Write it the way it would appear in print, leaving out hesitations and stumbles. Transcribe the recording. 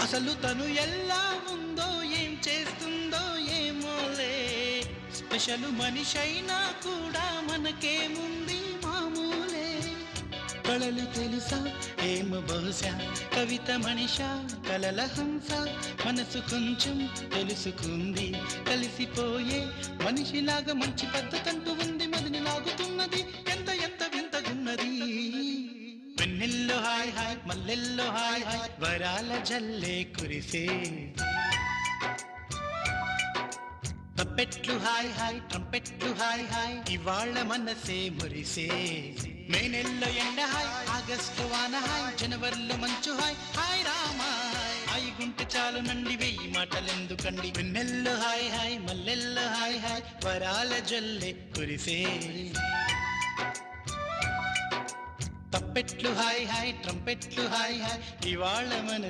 అసలు తను ఎలా ఉందో ఏం చేస్తుందో ఏమోలే స్పెషల్ మనిషైనా కూడా మనకేముంది మామూలే కళలు తెలుసా ఏమో బహుశా కవిత మనిషా కలల హంస మనసు కొంచెం తెలుసుకుంది కలిసిపోయే మనిషిలాగా మంచి పద్ధతంటూ ఉంది మదిని లాగుతున్నది ఎంత ఎంత వింతగున్నది వెన్నెల్లో హాయ్ హాయ్ మల్లెల్లో హాయ్ హాయ్ వరాల జల్లే కురిసే తప్పెట్లు హాయ్ హాయ్ ట్రంపెట్లు హాయ్ హాయ్ ఇవాళ మనసే మురిసే మే నెలలో ఎండ హాయ్ ఆగస్టు వాన హాయ్ జనవరిలో మంచు హాయ్ హాయ్ రామాయ్ హాయ్ గుంటె చాలు నండి వెయ్యి మాటలెందుకండి వెన్నెల్లో హాయ్ హాయ్ మల్లెల్లో హాయ్ హాయ్ వరాల జల్లే కురిసే తప్పెట్లు హాయ్ హాయ్ ట్రంపెట్లు హాయ్ హాయ్ ఇవాళ మన